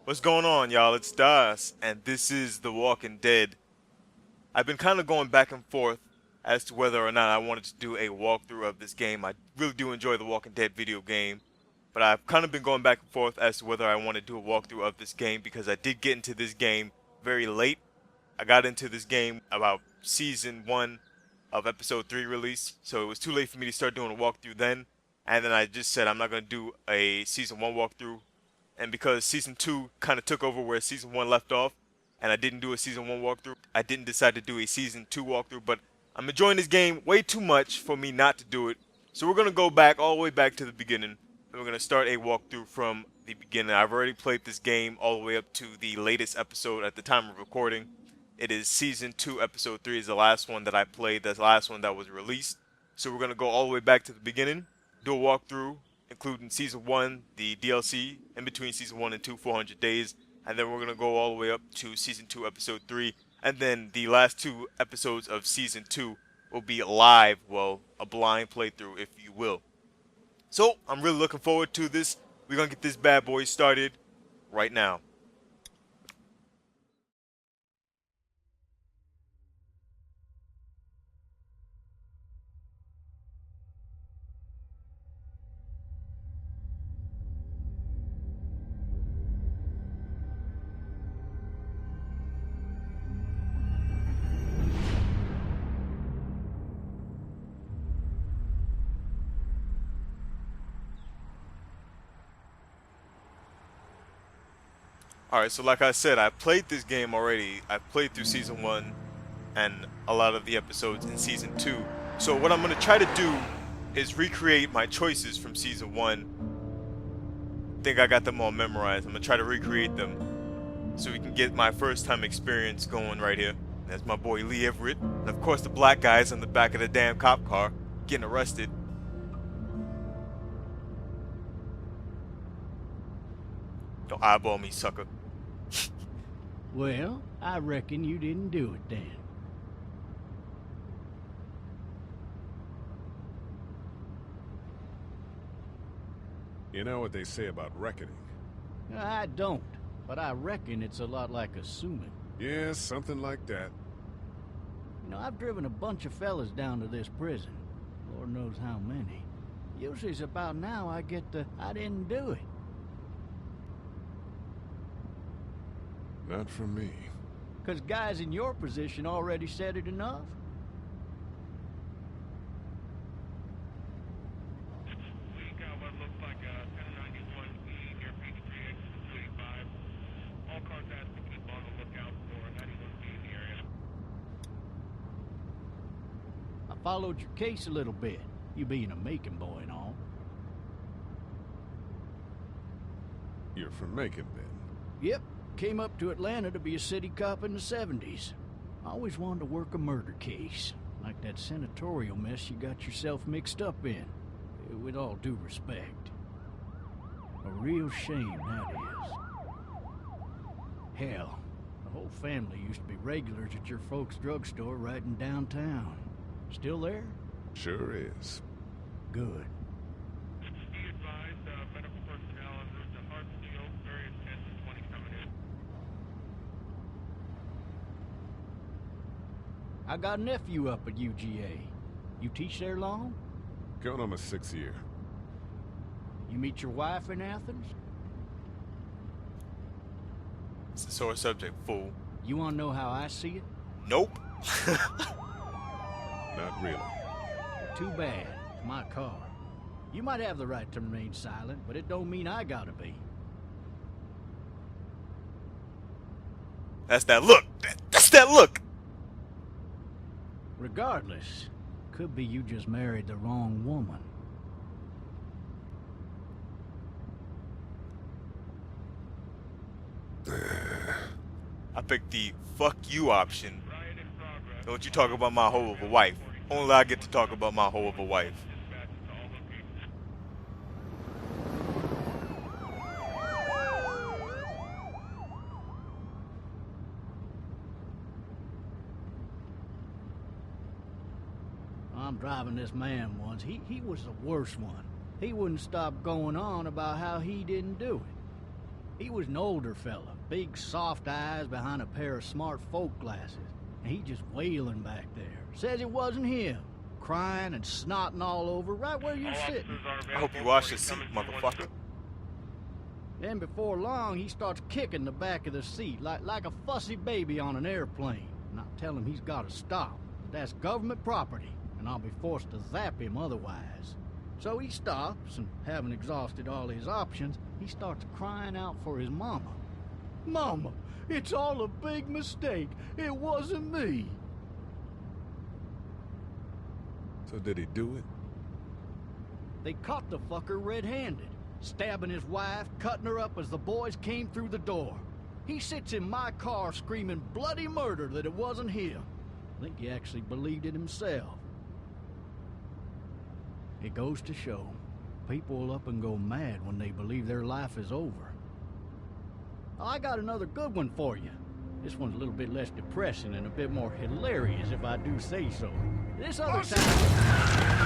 What's going on, y'all? It's Das, and this is The Walking Dead. I've been kind of going back and forth as to whether or not I wanted to do a walkthrough of this game. I really do enjoy the Walking Dead video game, but I've kind of been going back and forth as to whether I want to do a walkthrough of this game because I did get into this game very late. I got into this game about Season 1 of Episode 3 release, so it was too late for me to start doing a walkthrough then. And then I just said I'm not going to do a Season 1 walkthrough. And because Season 2 kind of took over where Season 1 left off, and I didn't do a Season 1 walkthrough, I didn't decide to do a Season 2 walkthrough, but I'm enjoying this game way too much for me not to do it. So we're going to go back, all the way back to the beginning, and we're going to start a walkthrough from the beginning. I've already played this game all the way up to the latest episode at the time of recording. It is Season 2, Episode 3 is the last one that I played, that's the last one that was released. So we're going to go all the way back to the beginning, do a walkthrough, including Season 1, the DLC, in between Season 1 and 2, 400 days, and then we're going to go all the way up to Season 2, Episode 3, and then the last 2 episodes of Season 2 will be live, well, a blind playthrough, if you will. So, I'm really looking forward to this. We're going to get this bad boy started right now. Alright, so like I said, I played this game already. I played through Season 1 and a lot of the episodes in Season 2. So what I'm going to try to do is recreate my choices from Season 1. I think I got them all memorized. I'm going to try to recreate them so we can get my first time experience going right here. That's my boy Lee Everett. And of course the black guys in the back of the damn cop car getting arrested. Don't eyeball me, sucker. Well, I reckon you didn't do it then. You know what they say about reckoning? I don't, but I reckon it's a lot like assuming. Yeah, something like that. You know, I've driven a bunch of fellas down to this prison. Lord knows how many. Usually it's about now I get the, I didn't do it. Not from me. 'Cause guys in your position already said it enough. We got what looks like a 1091 E near Peach Tree, exit 285. All cars asked to keep on the lookout for 91B in the area. I followed your case a little bit, you being a Macon boy and all. You're from Macon, then? Yep, came up to Atlanta to be a city cop in the 70s. I always wanted to work a murder case, like that senatorial mess you got yourself mixed up in. With all due respect. A real shame, that is. Hell, the whole family used to be regulars at your folks' drugstore right in downtown. Still there? Sure is. Good. Be advised, medical personnel en route to Hartsfield, various 10 to 20 coming in. I got a nephew up at UGA. You teach there long? Going on my 6th year. You meet your wife in Athens? It's a sore subject, fool. You wanna know how I see it? Nope. Not really. Too bad. It's my car. You might have the right to remain silent, but it don't mean I gotta be. That's that look. That's that look. Regardless, could be you just married the wrong woman. I picked the fuck you option. Riot in progress. Don't you talk about my hoe of a wife. Only I get to talk about my hoe of a wife. Dispatch to all locations. I'm driving this man once. He was the worst one. He wouldn't stop going on about how he didn't do it. He was an older fella, big soft eyes behind a pair of smart folk glasses, and he just wailing back there. Says it wasn't him, crying and snotting all over right where you're sitting. I hope you wash your seat, motherfucker. Then before long, he starts kicking the back of the seat like a fussy baby on an airplane. And I tell him he's got to stop. That's government property, and I'll be forced to zap him otherwise. So he stops, and having exhausted all his options, he starts crying out for his mama. Mama, it's all a big mistake. It wasn't me. So did he do it? They caught the fucker red-handed, stabbing his wife, cutting her up as the boys came through the door. He sits in my car screaming bloody murder that it wasn't him. I think he actually believed it himself. It goes to show, people will up and go mad when they believe their life is over. I got another good one for you. This one's a little bit less depressing and a bit more hilarious if I do say so. This other time...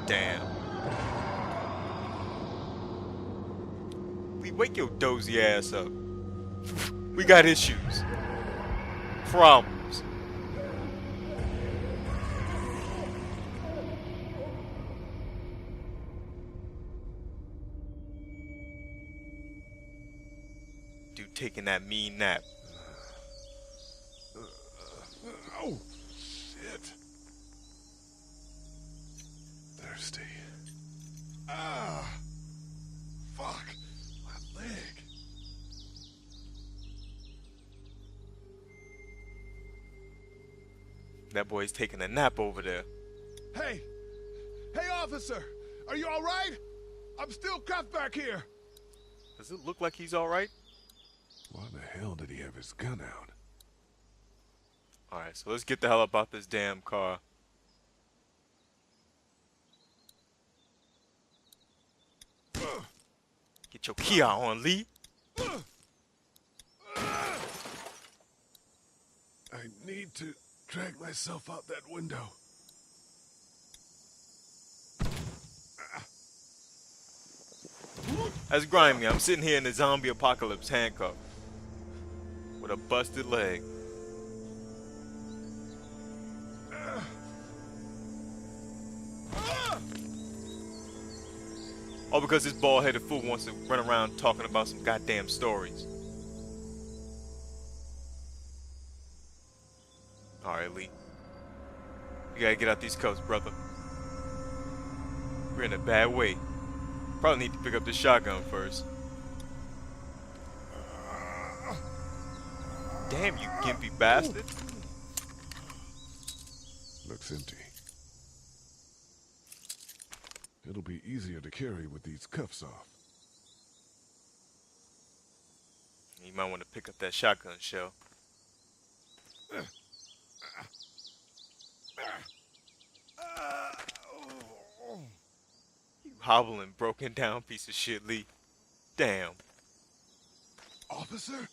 Damn. Lee, wake your dozy ass up. We got issues. Problems. Dude taking that mean nap. Oh, shit. Thirsty. Ah! Fuck! My leg. That boy's taking a nap over there. Hey! Hey, officer! Are you alright? I'm still cuffed back here! Does it look like he's alright? Why the hell did he have his gun out? Alright, so let's get the hell up out this damn car. Get your key out on, Lee. I need to drag myself out that window. That's grimy. I'm sitting here in the zombie apocalypse handcuffed with a busted leg. All because this bald-headed fool wants to run around talking about some goddamn stories. Alright, Lee. You gotta get out these cuffs, brother. We're in a bad way. Probably need to pick up this shotgun first. Damn you gimpy bastard. Looks empty. It'll be easier to carry with these cuffs off. You might want to pick up that shotgun shell. You hobbling, broken down piece of shit, Lee. Damn. Officer?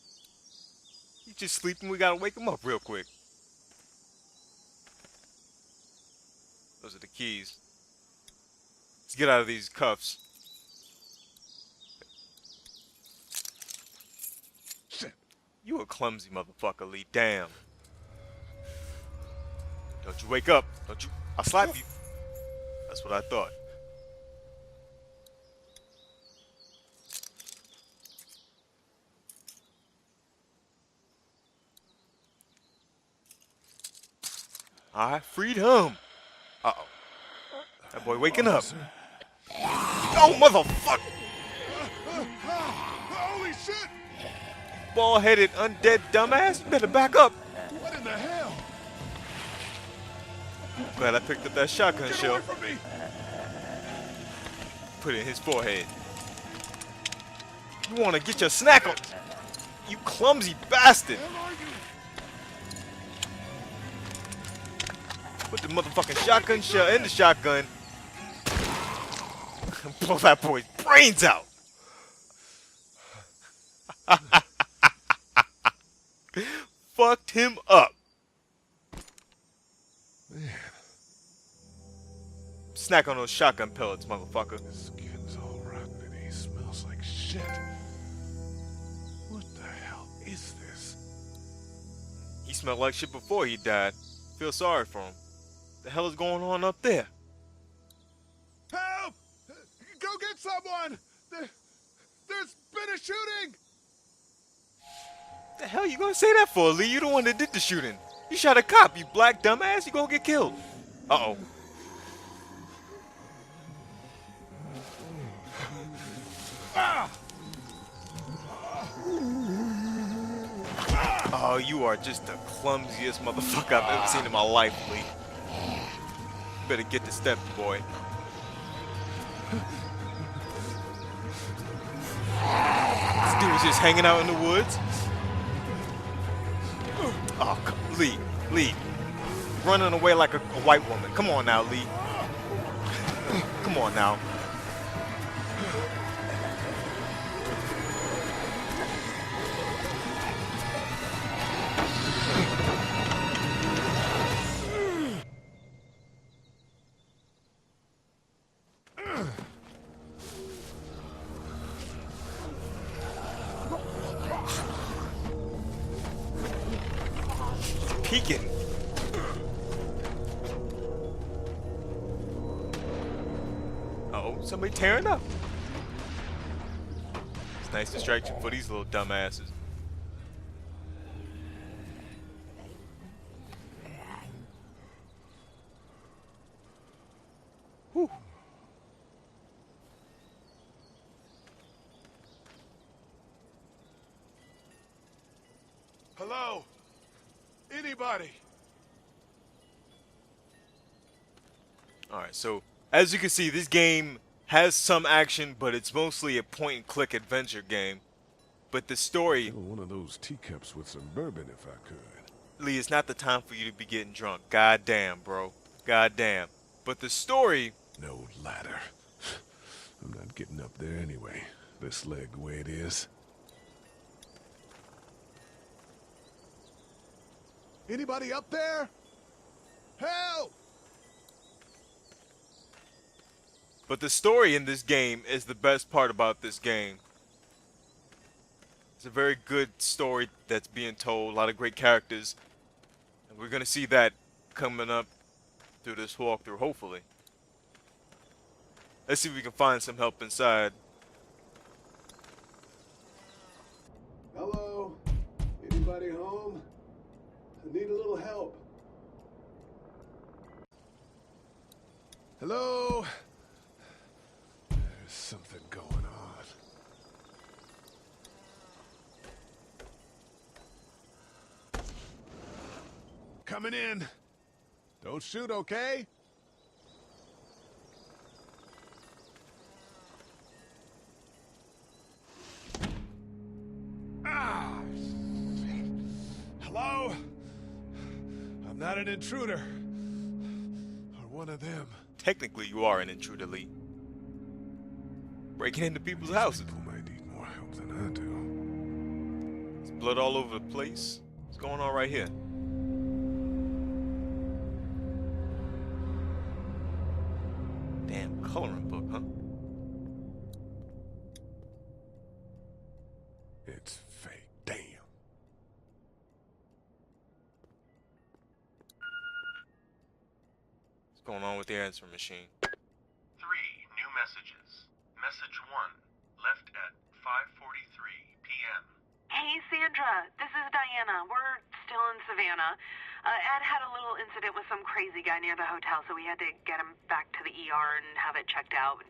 He just sleeping. We gotta wake him up real quick. Those are the keys. Let's get out of these cuffs. Shit. You a clumsy motherfucker, Lee. Damn. Don't you wake up. Don't you. I'll slap you. That's what I thought. Alright, freedom. Uh-oh. That boy waking up. Oh, motherfucker! Holy shit! Bald-headed, undead dumbass. You better back up. What in the hell? Glad I picked up that shotgun Get shell. away from me! Put it in his forehead. You wanna get your snack on? You clumsy bastard! Where are you? Put the motherfucking shotgun shell in the shotgun. Blow that boy's brains out. Fucked him up. Man, Snack on those shotgun pellets, motherfucker. his skin's all rotten and he smells like shit. What the hell is this? He smelled like shit before he died. Feel sorry for him. The hell is going on up there? Help! Go get someone! There's been a shooting! The hell you gonna say that for, Lee? You the one that did the shooting. You shot a cop, you black dumbass. You gonna get killed. Uh-oh. Oh, you are just the clumsiest motherfucker I've ever seen in my life, Lee. Better get to step, boy. This dude was just hanging out in the woods. Oh, Lee. Running away like a white woman. Come on now, Lee. Come on now. Peeking. Uh-oh, somebody tearing up. It's a nice distraction for these little dumbasses. Whew. Hello? Anybody? Alright, so as you can see, this game has some action, but it's mostly a point-and-click adventure game. But the story, One of those teacups with some bourbon if I could. Lee, it's not the time for you to be getting drunk. God damn, bro. God damn. But the story, No ladder. I'm not getting up there anyway. This leg the way it is. Anybody up there? Help! but the story in this game is the best part about this game. It's a very good story that's being told, a lot of great characters. And we're gonna see that coming up through this walkthrough, hopefully. Let's see if we can find some help inside. Hello? Anybody home? I need a little help. Hello? There's something going on. Coming in. Don't shoot, okay? Ah! Shit. Hello? I'm not an intruder. Or one of them. Technically, you are an intruder, Lee. Breaking into people's houses. People might need more help than I do. There's blood all over the place. What's going on right here? Damn coloring book, huh? It's fake. Damn. What's going on with the answering machine? 3 new messages. Message 1, left at 5:43 p.m. Hey, Sandra. This is Diana. We're still in Savannah. Ed had a little incident with some crazy guy near the hotel, so we had to get him back to the ER and have it checked out.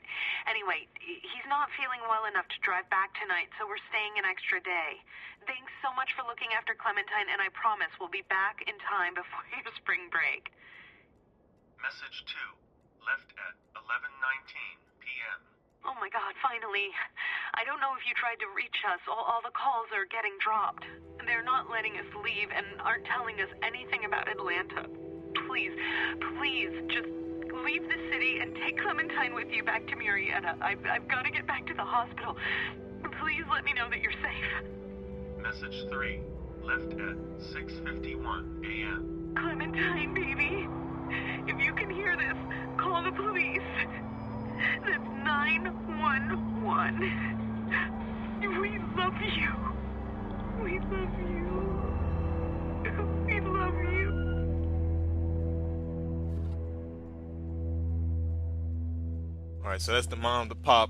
Anyway, he's not feeling well enough to drive back tonight, so we're staying an extra day. Thanks so much for looking after Clementine, and I promise we'll be back in time before your spring break. Message 2, left at 11:19 p.m. Oh my God, finally. I don't know if you tried to reach us. All the calls are getting dropped. They're not letting us leave and aren't telling us anything about Atlanta. please, please, just leave the city and take Clementine with you back to Marietta. I've got to get back to the hospital. Please let me know that you're safe. Message 3, left at 6:51 a.m. Clementine, baby. If you can hear this, call the police. That's 911. We love you. We love you. We love you. Alright, so that's the mom, the pop,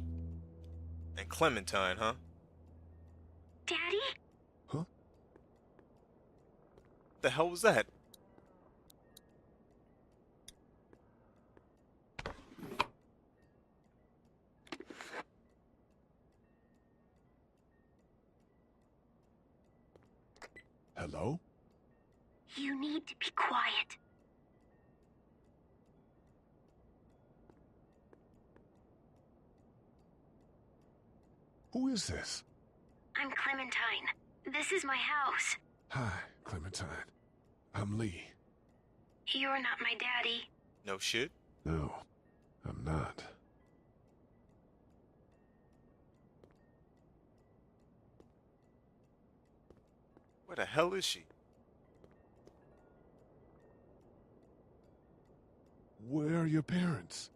and Clementine, huh? Daddy? Huh? The hell was that? Hello? You need to be quiet. Who is this? I'm Clementine. This is my house. Hi, Clementine. I'm Lee. You're not my daddy. No shit. No, I'm not. Where the hell is she? Where are your parents?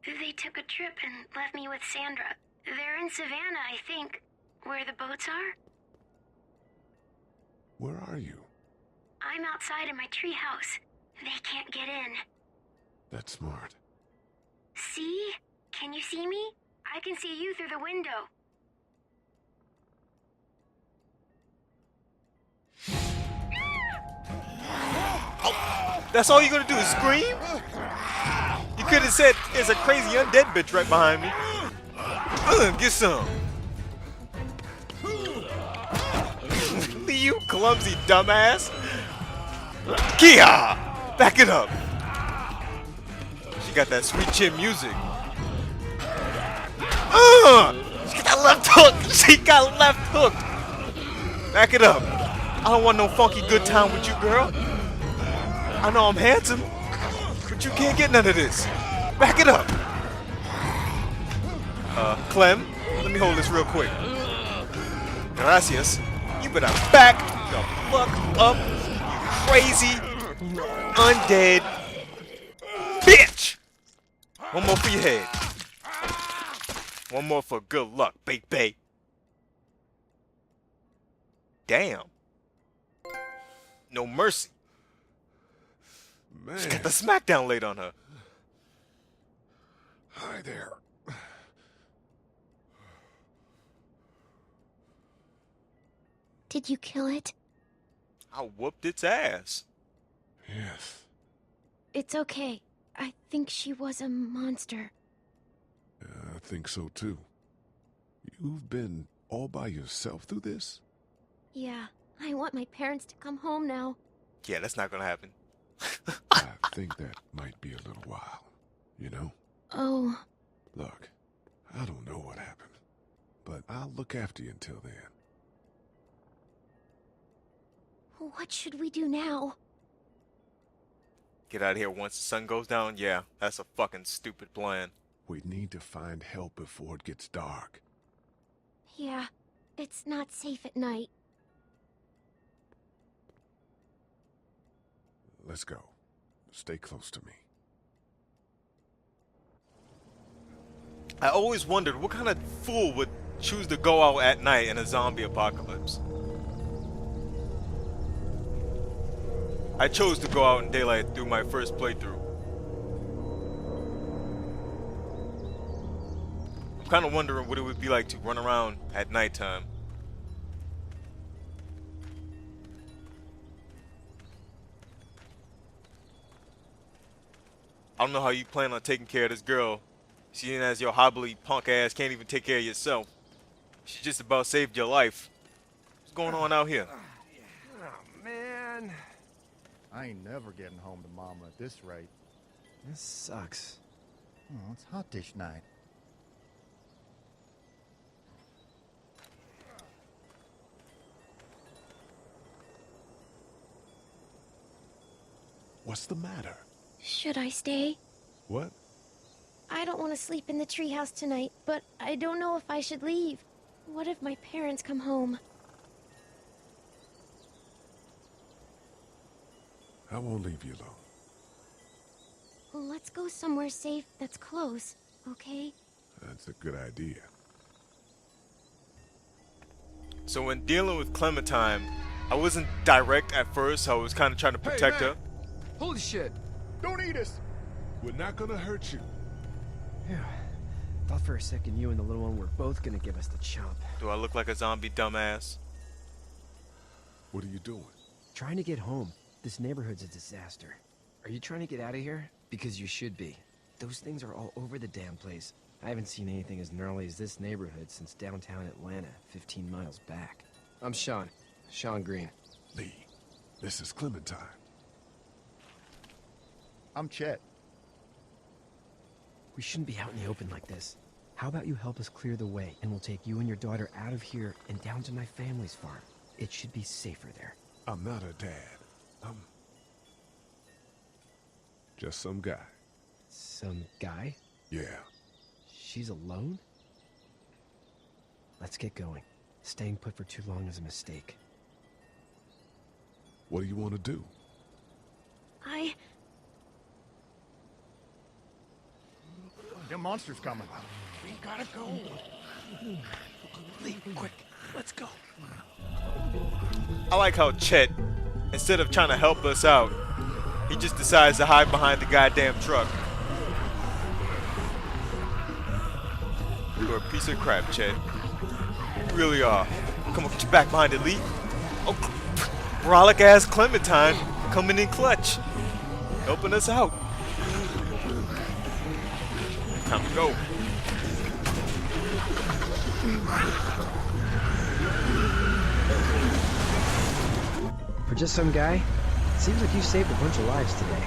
They took a trip and left me with Sandra. They're in Savannah, I think. Where the boats are? Where are you? I'm outside in my treehouse. They can't get in. That's smart. See? Can you see me? I can see you through the window. That's all you're gonna do is scream? You could have said there's a crazy undead bitch right behind me. Get some. You clumsy dumbass. Kia! Back it up. She got that sweet chin music. She got that left hook. She got left hook. Back it up. I don't want no funky good time with you, girl. I know I'm handsome, but you can't get none of this. Back it up. Clem, let me hold this real quick. Gracias. You better back the fuck up, you crazy, undead bitch. One more for your head. One more for good luck, baby. Damn. No mercy. Man. She got the smackdown laid on her. Hi there. Did you kill it? I whooped its ass. Yes. It's okay. I think she was a monster. I think so too. You've been all by yourself through this? Yeah, I want my parents to come home now. Yeah, that's not gonna happen. I think that might be a little while, you know? Oh. Look, I don't know what happened, but I'll look after you until then. What should we do now? Get out of here once the sun goes down? Yeah, that's a fucking stupid plan. We need to find help before it gets dark. Yeah, it's not safe at night. Let's go. Stay close to me. I always wondered what kind of fool would choose to go out at night in a zombie apocalypse. I chose to go out in daylight through my first playthrough. I'm kind of wondering what it would be like to run around at nighttime. I don't know how you plan on taking care of this girl, seeing as your hobbly punk ass can't even take care of yourself. She just about saved your life. What's going on out here? Oh, man. I ain't never getting home to Mama at this rate. This sucks. Oh, it's hot dish night. What's the matter? Should I stay? What? I don't want to sleep in the treehouse tonight, but I don't know if I should leave. What if my parents come home? I won't leave you alone. Let's go somewhere safe that's close, okay? That's a good idea. So when dealing with Clementine, I wasn't direct at first. I was kind of trying to protect her. Holy shit! Don't eat us! We're not gonna hurt you. Phew. Thought for a second you and the little one were both gonna give us the chomp. Do I look like a zombie dumbass? What are you doing? Trying to get home. This neighborhood's a disaster. Are you trying to get out of here? Because you should be. Those things are all over the damn place. I haven't seen anything as gnarly as this neighborhood since downtown Atlanta, 15 miles back. I'm Sean. Sean Green. Lee, this is Clementine. I'm Chet. We shouldn't be out in the open like this. How about you help us clear the way, and we'll take you and your daughter out of here and down to my family's farm. It should be safer there. I'm not her dad. I'm just some guy. Some guy? Yeah. She's alone? Let's get going. Staying put for too long is a mistake. What do you want to do? Them monsters coming. We gotta go. Lee, quick. Let's go. I like how Chet, instead of trying to help us out, he just decides to hide behind the goddamn truck. You're a piece of crap, Chet. You really are. Come on, get your back behind it, Lee. Oh, brolic ass Clementine coming in clutch, helping us out. Time to go. For just some guy, seems like you saved a bunch of lives today.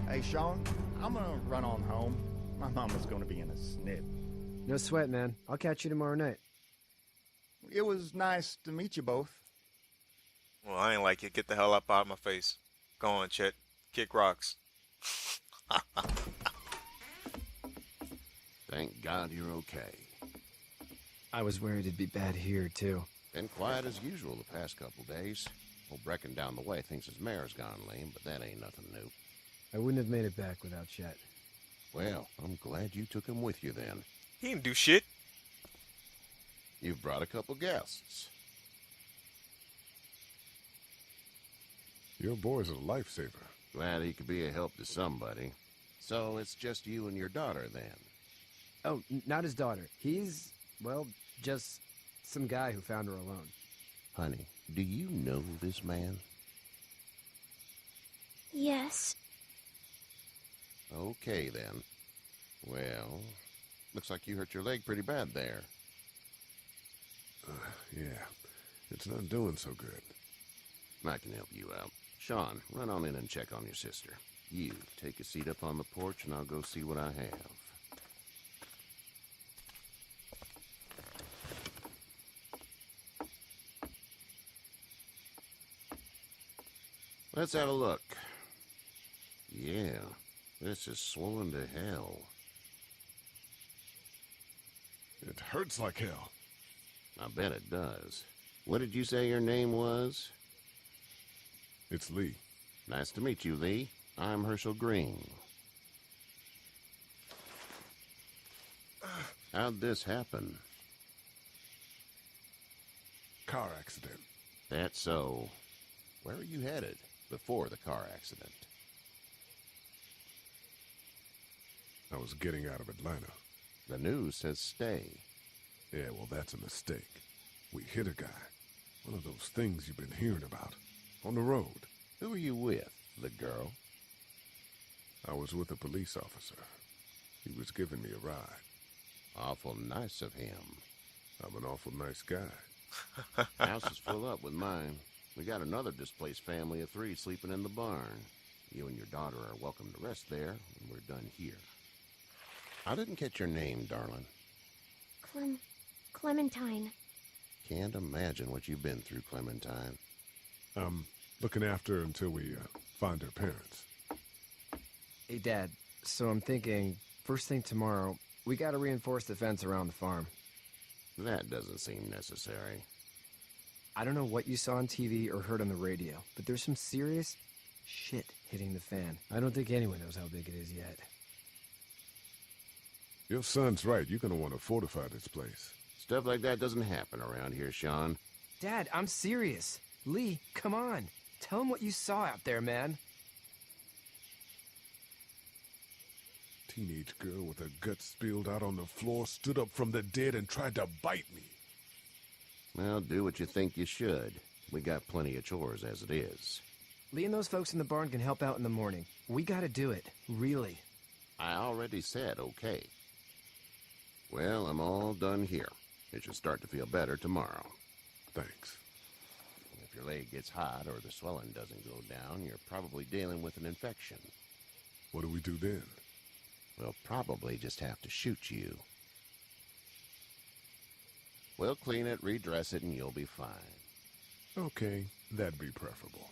Hey, Sean, I'm gonna run on home. My mama's gonna be in a snit. No sweat, man. I'll catch you tomorrow night. It was nice to meet you both. Well, I ain't like it. Get the hell up out of my face. Go on, Chet. Kick rocks. Thank God you're okay. I was worried it'd be bad here, too. Been quiet as usual the past couple days. Old Brecken down the way thinks his mare's gone lame, but that ain't nothing new. I wouldn't have made it back without Chet. Well, I'm glad you took him with you then. He didn't do shit. You've brought a couple guests. Your boy's a lifesaver. Glad he could be a help to somebody. So it's just you and your daughter then? Oh, not his daughter. He's, well, just some guy who found her alone. Honey, do you know this man? Yes. Okay, then. Well, looks like you hurt your leg pretty bad there. Yeah, it's not doing so good. I can help you out. Sean, run on in and check on your sister. You, take a seat up on the porch and I'll go see what I have. Let's have a look. Yeah, this is swollen to hell. It hurts like hell. I bet it does. What did you say your name was? It's Lee. Nice to meet you, Lee. I'm Hershel Green. How'd this happen? Car accident. That's so. Where were you headed before the car accident? I was getting out of Atlanta. The news says stay. Yeah, well, that's a mistake. We hit a guy. One of those things you've been hearing about. On the road. Who are you with? The girl? I was with a police officer. He was giving me a ride. Awful nice of him. I'm an awful nice guy. House is full up with mine. We got another displaced family of 3 sleeping in the barn. You and your daughter are welcome to rest there when we're done here. I didn't catch your name, darling. Clementine. Can't imagine what you've been through, Clementine. I'm looking after her until we find her parents. Hey, Dad, so I'm thinking, first thing tomorrow, we gotta reinforce the fence around the farm. That doesn't seem necessary. I don't know what you saw on TV or heard on the radio, but there's some serious shit hitting the fan. I don't think anyone knows how big it is yet. Your son's right. You're gonna want to fortify this place. Stuff like that doesn't happen around here, Sean. Dad, I'm serious. Lee, come on. Tell him what you saw out there, man. Teenage girl with her guts spilled out on the floor stood up from the dead and tried to bite me. Well, do what you think you should. We got plenty of chores as it is. Lee and those folks in the barn can help out in the morning. We gotta do it. Really. I already said okay. Well, I'm all done here. It should start to feel better tomorrow. Thanks. If your leg gets hot or the swelling doesn't go down, you're probably dealing with an infection. What do we do then? We'll probably just have to shoot you. We'll clean it, redress it, and you'll be fine. Okay, that'd be preferable.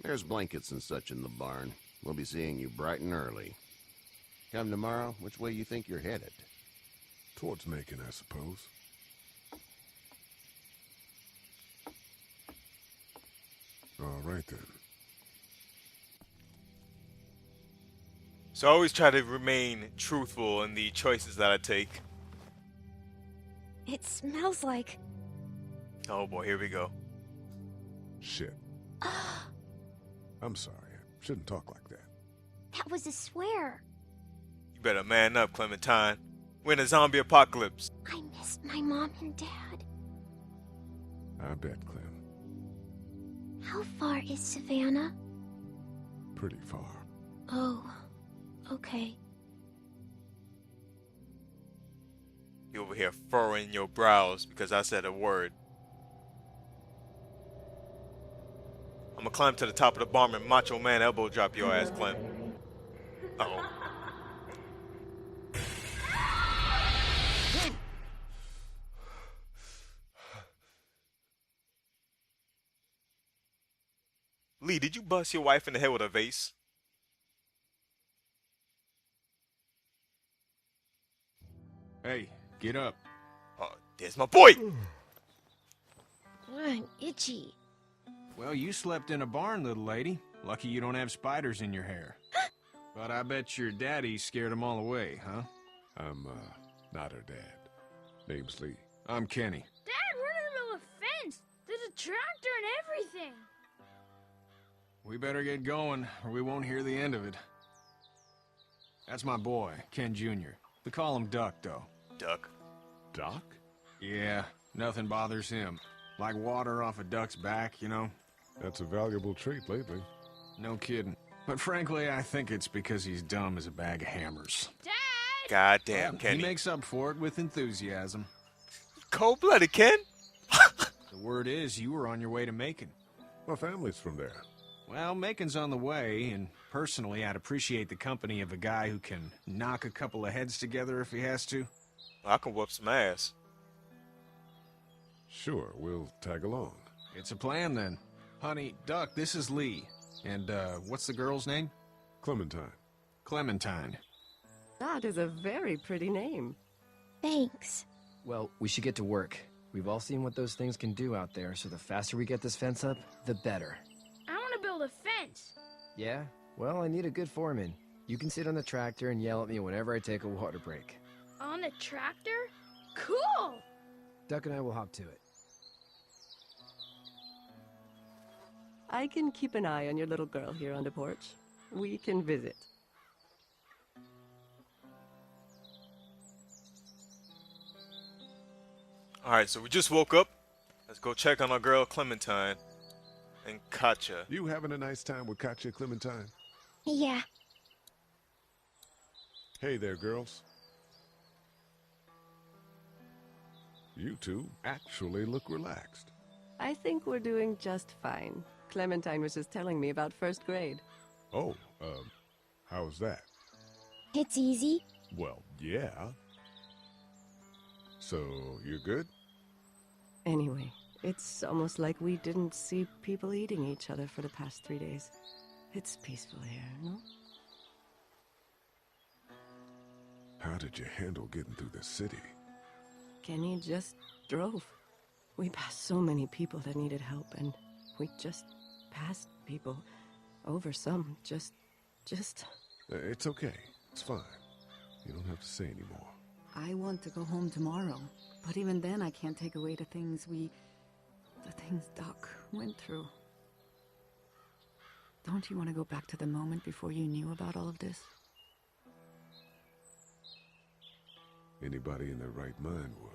There's blankets and such in the barn. We'll be seeing you bright and early. Come tomorrow, which way you think you're headed? Towards Macon, I suppose. All right, then. So I always try to remain truthful in the choices that I take. It smells like... Oh boy, here we go. Shit. I'm sorry. I shouldn't talk like that. That was a swear. You better man up, Clementine. We're in a zombie apocalypse. I missed my mom and dad. I bet, Clem. How far is Savannah? Pretty far. Oh, okay. You over here furrowing your brows because I said a word. I'm gonna climb to the top of the barn and macho man elbow drop your ass, Clem. Uh-oh. Lee, did you bust your wife in the head with a vase? Hey, get up. Oh, there's my boy! I'm itchy. Well, you slept in a barn, little lady. Lucky you don't have spiders in your hair. But I bet your daddy scared them all away, huh? I'm, not her dad. Name's Lee. I'm Kenny. Dad, we're in the middle of a fence. There's a tractor and everything. We better get going, or we won't hear the end of it. That's my boy, Ken Jr. We call him Duck, though. Duck? Doc? Yeah, nothing bothers him. Like water off a duck's back, you know? That's a valuable trait lately. No kidding. But frankly, I think it's because he's dumb as a bag of hammers. Dad! Goddamn, Well, Kenny. he makes up for it with enthusiasm. Cold-blooded, Ken? The word is you were on your way to Macon. My family's from there. Well, Macon's on the way, and personally, I'd appreciate the company of a guy who can knock a couple of heads together if he has to. I can whoop some ass. Sure, we'll tag along. It's a plan, then. Honey, Duck, this is Lee. And, what's the girl's name? Clementine. Clementine. That is a very pretty name. Thanks. Well, we should get to work. We've all seen what those things can do out there, so the faster we get this fence up, the better. I want to build a fence. Yeah? Well, I need a good foreman. You can sit on the tractor and yell at me whenever I take a water break. On the tractor? Cool! Duck and I will hop to it. I can keep an eye on your little girl here on the porch. We can visit. Alright, so we just woke up. Let's go check on our girl Clementine and Katja. You having a nice time with Katja, Clementine? Yeah. Hey there, girls. You two actually look relaxed. I think we're doing just fine. Clementine was just telling me about first grade. Oh, how's that? It's easy. Well, yeah. So, you're good? Anyway, it's almost like we didn't see people eating each other for the past 3 days. It's peaceful here, no? How did you handle getting through the city? Kenny just drove. We passed so many people that needed help, and we just passed people. Over some, just... It's okay. It's fine. You don't have to say anymore. I want to go home tomorrow, but even then I can't take away the things Doc went through. Don't you want to go back to the moment before you knew about all of this? Anybody in their right mind would.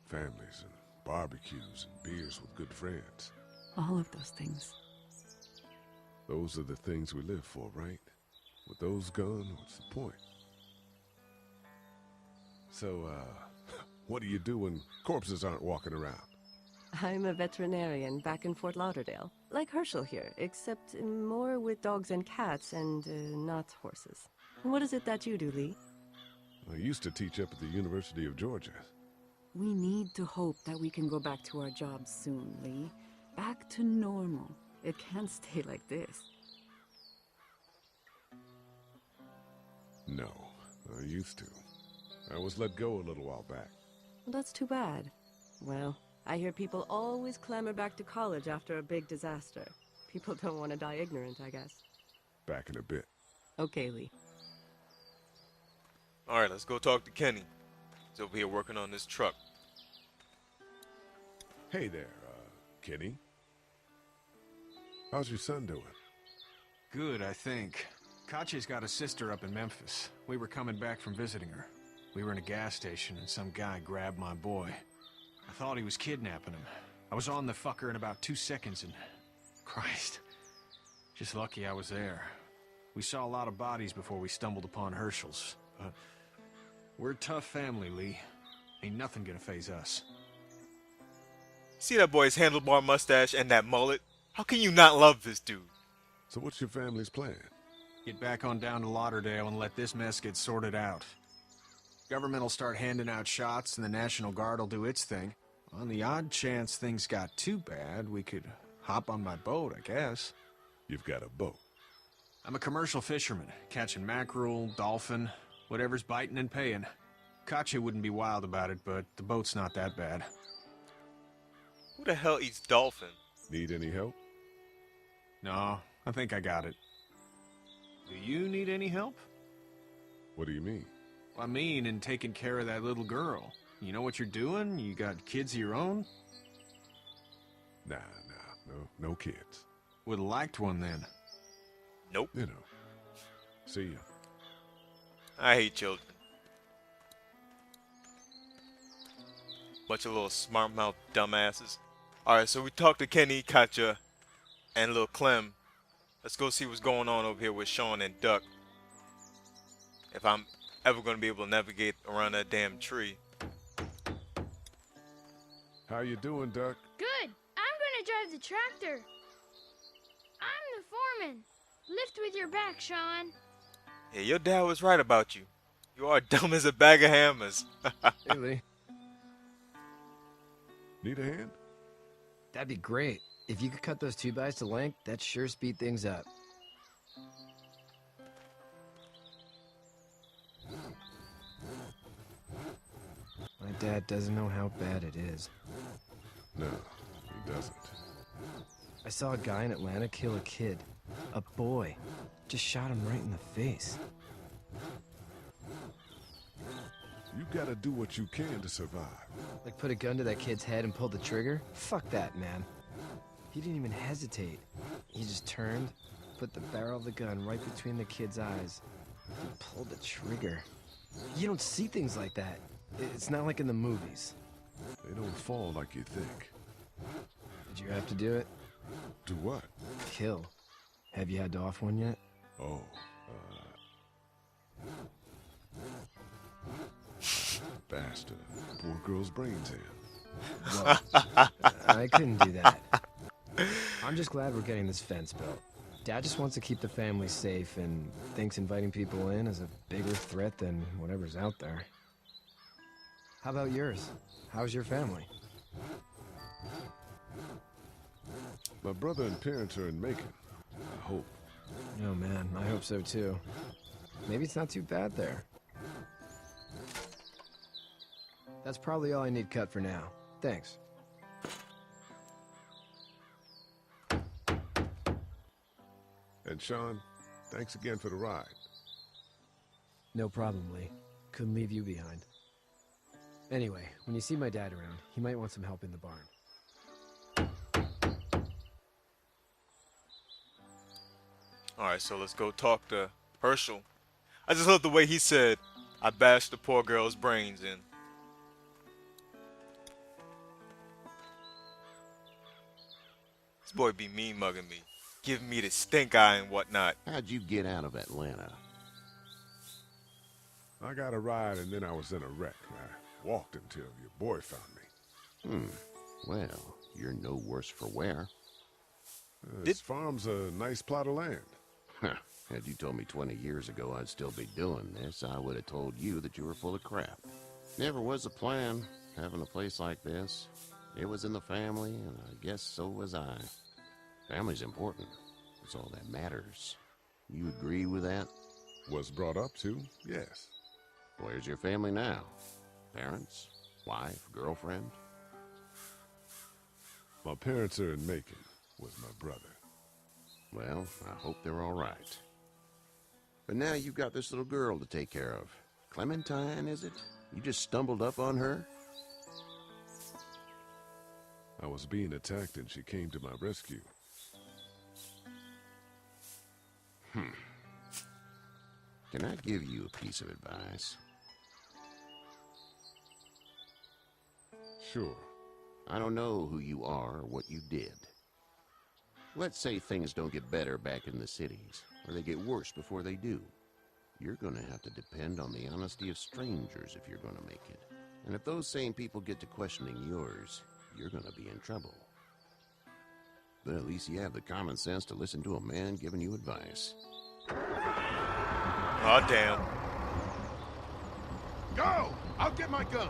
Families and barbecues and beers with good friends. All of those things. Those are the things we live for, right? With those gone, what's the point? So, what do you do when corpses aren't walking around? I'm a veterinarian back in Fort Lauderdale. Like Hershel here, except more with dogs and cats and not horses. What is it that you do, Lee? I used to teach up at the University of Georgia. We need to hope that we can go back to our jobs soon, Lee. Back to normal. It can't stay like this. No, I used to. I was let go a little while back. Well, that's too bad. Well, I hear people always clamor back to college after a big disaster. People don't want to die ignorant, I guess. Back in a bit. Okay, Lee. Alright, let's go talk to Kenny. He's over here working on this truck. Hey there, Kenny. How's your son doing? Good, I think. Katja's got a sister up in Memphis. We were coming back from visiting her. We were in a gas station and some guy grabbed my boy. I thought he was kidnapping him. I was on the fucker in about 2 seconds and... Christ. Just lucky I was there. We saw a lot of bodies before we stumbled upon Hershel's. But we're a tough family, Lee. Ain't nothing gonna faze us. See that boy's handlebar mustache and that mullet? How can you not love this dude? So what's your family's plan? Get back on down to Lauderdale and let this mess get sorted out. Government will start handing out shots and the National Guard will do its thing. On the odd chance things got too bad, we could hop on my boat, I guess. You've got a boat? I'm a commercial fisherman, catching mackerel, dolphin, whatever's biting and paying. Katja wouldn't be wild about it, but the boat's not that bad. Who the hell eats dolphin? Need any help? No, I think I got it. Do you need any help? What do you mean? I mean, in taking care of that little girl. You know what you're doing? You got kids of your own? Nah, no kids. Would've liked one then. Nope. You know. See ya. I hate children. Bunch of little smart-mouthed dumbasses. Alright, so we talked to Kenny, Katja, and Lil Clem. Let's go see what's going on over here with Sean and Duck. If I'm ever going to be able to navigate around that damn tree. How you doing, Duck? Good. I'm gonna drive the tractor. I'm the foreman. Lift with your back, Sean. Yeah, your dad was right about you. You are dumb as a bag of hammers. Hey, Lee. Need a hand? That'd be great. If you could cut those 2x to length, that'd sure speed things up. My dad doesn't know how bad it is. No, he doesn't. I saw a guy in Atlanta kill a kid. A boy. Just shot him right in the face. You gotta do what you can to survive. Like put a gun to that kid's head and pull the trigger? Fuck that, man. He didn't even hesitate. He just turned, put the barrel of the gun right between the kid's eyes, and pulled the trigger. You don't see things like that. It's not like in the movies. They don't fall like you think. Did you have to do it? Do what? Kill. Have you had to off one yet? Oh, bastard. Poor girl's brains in. Whoa. I couldn't do that. I'm just glad we're getting this fence built. Dad just wants to keep the family safe and thinks inviting people in is a bigger threat than whatever's out there. How about yours? How's your family? My brother and parents are in Macon. I hope. Oh man, I hope so too. Maybe it's not too bad there. That's probably all I need cut for now. Thanks. And Sean, thanks again for the ride. No problem, Lee. Couldn't leave you behind. Anyway, when you see my dad around, he might want some help in the barn. Alright, so let's go talk to Hershel. I just love the way he said, I bashed the poor girl's brains in. This boy be mean mugging me, giving me the stink eye and whatnot. How'd you get out of Atlanta? I got a ride and then I was in a wreck. I walked until your boy found me. Well, you're no worse for wear. This farm's a nice plot of land. Had you told me 20 years ago I'd still be doing this, I would have told you that you were full of crap. Never was a plan, having a place like this. It was in the family, and I guess so was I. Family's important. It's all that matters. You agree with that? Was brought up to, yes. Where's your family now? Parents? Wife? Girlfriend? My parents are in Macon with my brother. Well, I hope they're all right. But now you've got this little girl to take care of. Clementine, is it? You just stumbled up on her? I was being attacked and she came to my rescue. Can I give you a piece of advice? Sure. I don't know who you are or what you did. Let's say things don't get better back in the cities, or they get worse before they do. You're gonna have to depend on the honesty of strangers if you're gonna make it. And if those same people get to questioning yours, you're gonna be in trouble. But at least you have the common sense to listen to a man giving you advice. Aw, damn. Go! I'll get my gun.